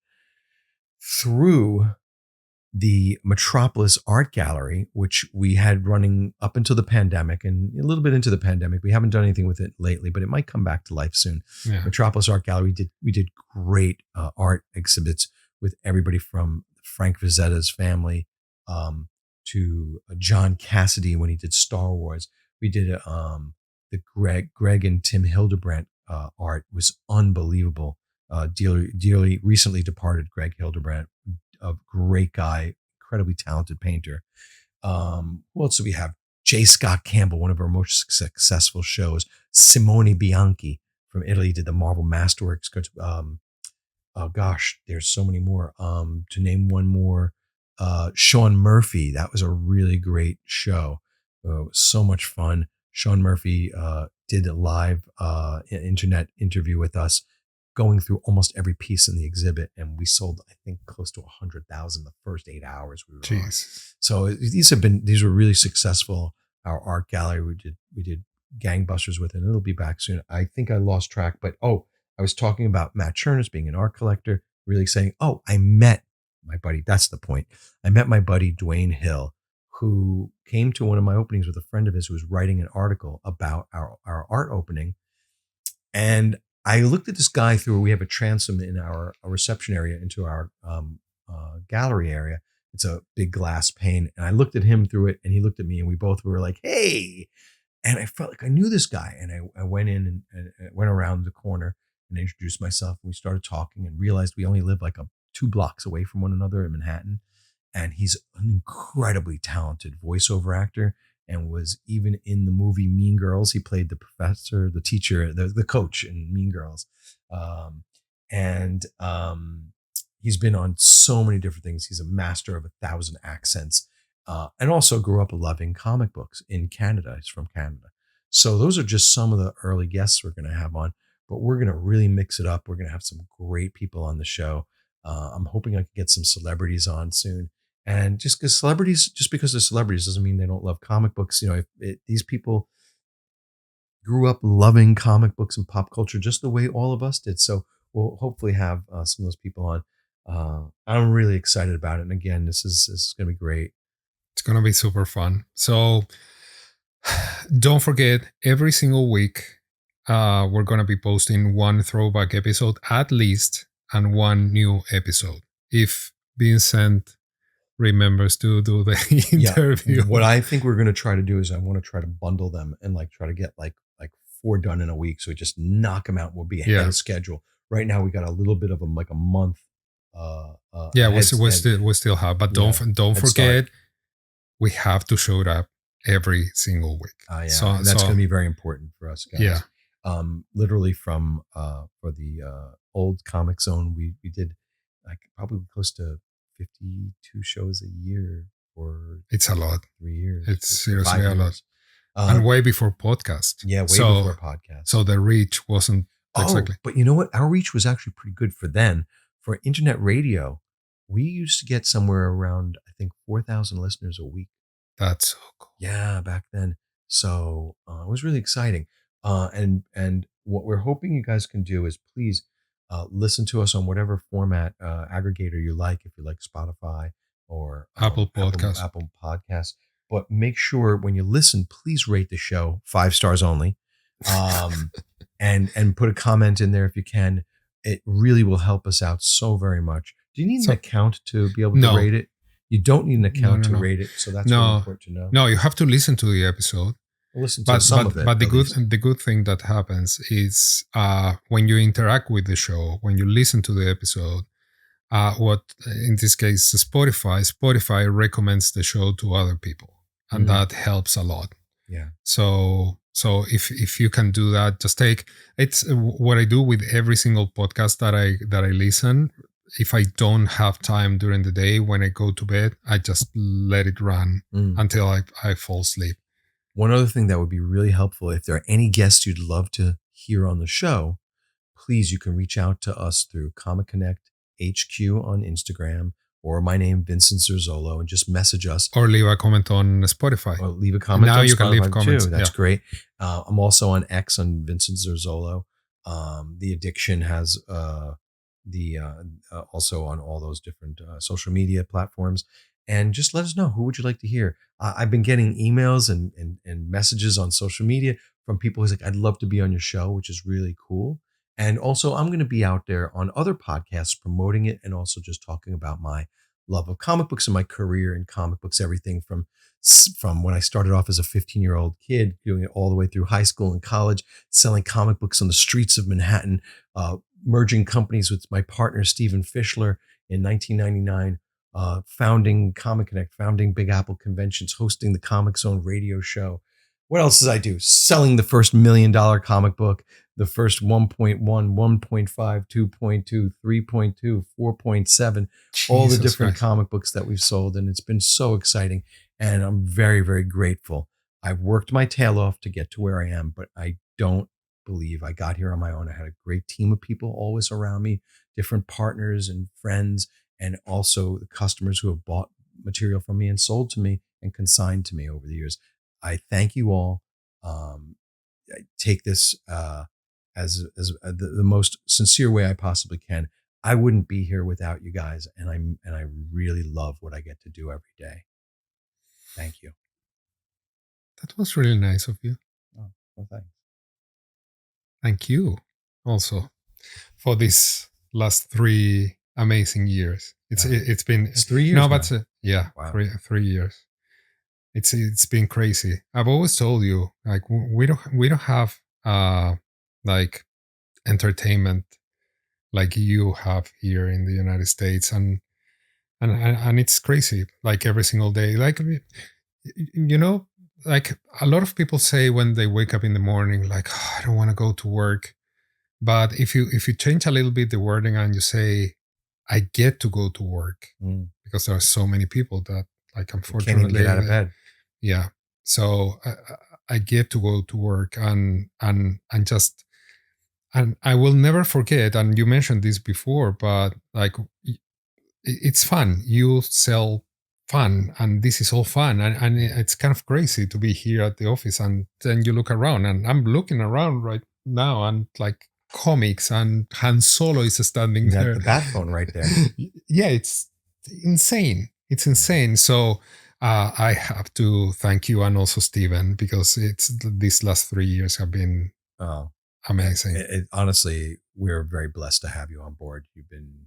through the Metropolis Art Gallery, which we had running up until the pandemic and a little bit into the pandemic. We haven't done anything with it lately, but it might come back to life soon. Yeah. Metropolis Art Gallery, we did great art exhibits with everybody from Frank Frazzetta's family to John Cassidy when he did Star Wars. We did the Greg and Tim Hildebrandt art was unbelievable. Dearly recently departed Greg Hildebrandt, a great guy, incredibly talented painter. Who else do we have? J. Scott Campbell, one of our most successful shows. Simone Bianchi from Italy did the Marvel Masterworks. Oh gosh, there's so many more. To name one more, Sean Murphy. That was a really great show. It was so much fun. Sean Murphy did a live internet interview with us, going through almost every piece in the exhibit, and we sold, I think, close to 100,000 the first 8 hours we were on. So these were really successful. Our art gallery, we did gangbusters with it, and it'll be back soon. I think I lost track, but I was talking about Matt Chernis being an art collector, really saying, I met my buddy. That's the point. I met my buddy Dwayne Hill, who came to one of my openings with a friend of his who was writing an article about our art opening. And I looked at this guy through, we have a transom in our reception area into our gallery area. It's a big glass pane. And I looked at him through it, and he looked at me, and we both were like, hey. And I felt like I knew this guy. And I went in and went around the corner and introduced myself. And we started talking and realized we only live like 2 blocks away from one another in Manhattan. And he's an incredibly talented voiceover actor, and was even in the movie Mean Girls. He played the professor, the teacher, the coach in Mean Girls. He's been on so many different things. He's a master of 1,000 accents, and also grew up loving comic books in Canada. He's from Canada. So those are just some of the early guests we're going to have on, but we're going to really mix it up. We're going to have some great people on the show. I'm hoping I can get some celebrities on soon. And just because they're celebrities doesn't mean they don't love comic books. These people grew up loving comic books and pop culture just the way all of us did. So we'll hopefully have some of those people on. I'm really excited about it. And again, this is going to be great. It's going to be super fun. So don't forget, every single week, we're going to be posting one throwback episode at least, and one new episode. If Vincent remembers to do the interview. What I think we're going to try to do is I want to try to bundle them and try to get like 4 done in a week. So we just knock them out. We'll be ahead of schedule. Right now we got a little bit of a month. We still have, but don't forget, we have to show up every single week. So that's going to be very important for us guys. Yeah. Literally from for the old Comic Zone, we did probably close to 52 shows a year for it's a lot. 3 years. It's seriously a lot. And way before podcast. Yeah, before podcast. So the reach wasn't exactly. But you know what? Our reach was actually pretty good for then. For internet radio, we used to get somewhere around, I think, 4,000 listeners a week. That's so cool. Yeah, back then. So it was really exciting. And what we're hoping you guys can do is please listen to us on whatever format aggregator you like, if you like Spotify or Apple Podcast. Apple Podcasts. But make sure when you listen, please rate the show 5 stars only, and put a comment in there if you can. It really will help us out so very much. Do you need an account to be able to rate it? You don't need an account to rate it, so that's really important to know. No, you have to listen to the episode. Listen to some of it. But the good thing that happens is when you interact with the show, when you listen to the episode, what in this case Spotify recommends the show to other people, and that helps a lot. Yeah. So if you can do that, just take it's what I do with every single podcast that I listen. If I don't have time during the day, when I go to bed, I just let it run until I fall asleep. One other thing that would be really helpful, if there are any guests you'd love to hear on the show, please, you can reach out to us through Comic Connect HQ on Instagram, or my name, Vincent Zurzolo, and just message us. Or leave a comment on Spotify. Or leave a comment now on you Spotify can leave comments. too. That's great. I'm also on X on Vincent Zurzolo. The Addiction has also on all those different social media platforms. And just let us know, who would you like to hear? I've been getting emails and messages on social media from people who's like, I'd love to be on your show, which is really cool. And also, I'm going to be out there on other podcasts promoting it, and also just talking about my love of comic books and my career in comic books, everything from when I started off as a 15-year-old kid, doing it all the way through high school and college, selling comic books on the streets of Manhattan, merging companies with my partner, Stephen Fischler, in 1999, founding Comic Connect, founding Big Apple Conventions, hosting the Comic Zone radio show. What else did I do? Selling the first $1 million comic book, the first 1.1, 1.5, 2.2, 3.2, 4.7, all the different comic books that we've sold. And it's been so exciting. And I'm very, very grateful. I've worked my tail off to get to where I am, but I don't believe I got here on my own. I had a great team of people always around me, different partners and friends, and also the customers who have bought material from me and sold to me and consigned to me over the years. I thank you all. I take this as the most sincere way I possibly can. I wouldn't be here without you guys, and I really love what I get to do every day. Thank you. That was really nice of you. Oh, well, thanks. Thank you also for these last 3 amazing years. It's been 3 years. No, but wow. 3 years. It's been crazy. I've always told you, like, we don't have like entertainment like you have here in the United States, and it's crazy. Like every single day, like, you know, like a lot of people say when they wake up in the morning, like, oh, I don't want to go to work. But if you change a little bit the wording and you say, I get to go to work, because there are so many people that, like, unfortunately, can't even get out of bed. Yeah. So I get to go to work and I will never forget. And you mentioned this before, but like, it's fun. You sell fun, and this is all fun, and it's kind of crazy to be here at the office, and then you look around, and I'm looking around right now, and like comics, and Han Solo is standing there. The bat phone right there. Yeah, it's insane. It's insane. So I have to thank you, and also Steven, because these last 3 years have been amazing. Honestly, we're very blessed to have you on board. You've been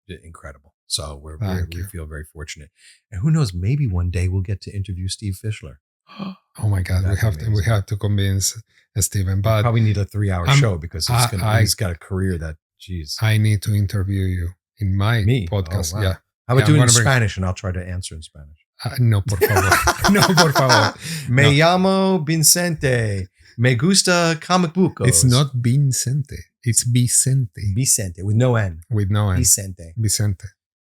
incredible. So we feel very fortunate. And who knows, maybe one day we'll get to interview Steve Fischler. Oh my God, we have to convince Steven. But we probably need a 3-hour show, because he's got a career that, geez. I need to interview you in my podcast. Oh, wow. Yeah. How about doing it in Spanish, and I'll try to answer in Spanish. No, por favor. No, por favor. Me llamo Vincente. Me gusta comic books. It's not Vincente. It's Vicente. Vicente, with no N. With no N. Vicente.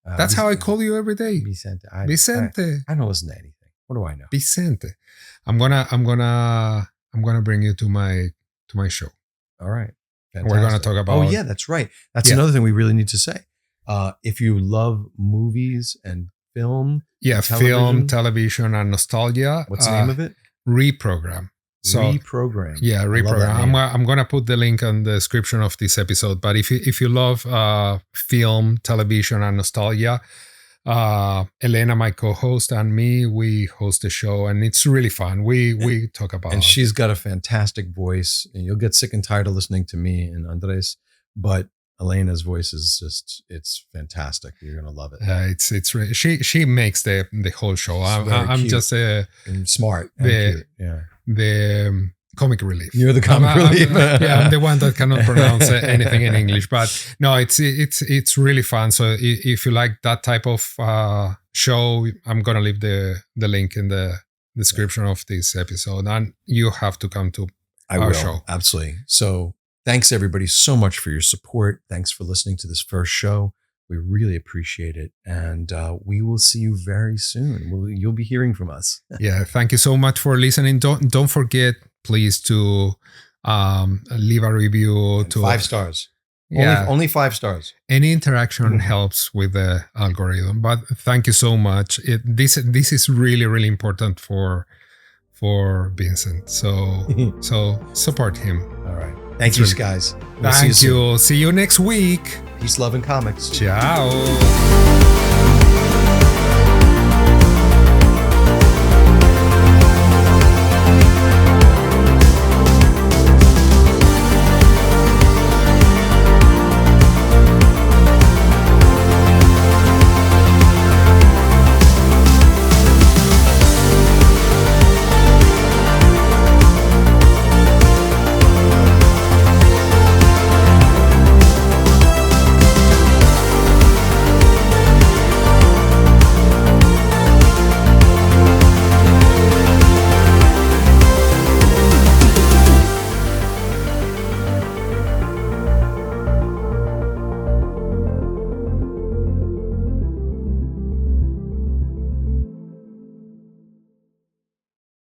That's how I call you every day. Vicente. Vicente. I don't listen to anything. What do I know? Vicente. I'm gonna bring you to my show. All right. Fantastic. We're going to talk about. Oh yeah, that's right. That's another thing we really need to say. If you love movies and film, film, television, and nostalgia. What's the name of it? Reprogram. So, Reprogram. Yeah, Reprogram. I'm going to put the link on the description of this episode. But if you love film, television, and nostalgia, Elena, my co-host, and me, we host the show, and it's really fun. We talk about, and she's got a fantastic voice, and you'll get sick and tired of listening to me and Andres, but Elena's voice is just—it's fantastic. You're gonna love it. It's really, she makes the whole show. I'm just and smart. And cute. Yeah. The comic relief. You're the comic relief. I'm the one that cannot pronounce anything in English. But no, it's really fun. So if you like that type of show, I'm gonna leave the link in the description of this episode, and you have to come to our show. Absolutely. So thanks everybody so much for your support. Thanks for listening to this first show. We really appreciate it. And we will see you very soon. You'll be hearing from us. Yeah. Thank you so much for listening. Don't forget, please, to leave a review. And 5 stars. Yeah. Only 5 stars. Any interaction helps with the algorithm. But thank you so much. This is really, really important for Vincent. So support him. All right. Thank you, guys. Thank you. See you next week. Peace, love, and comics. Ciao.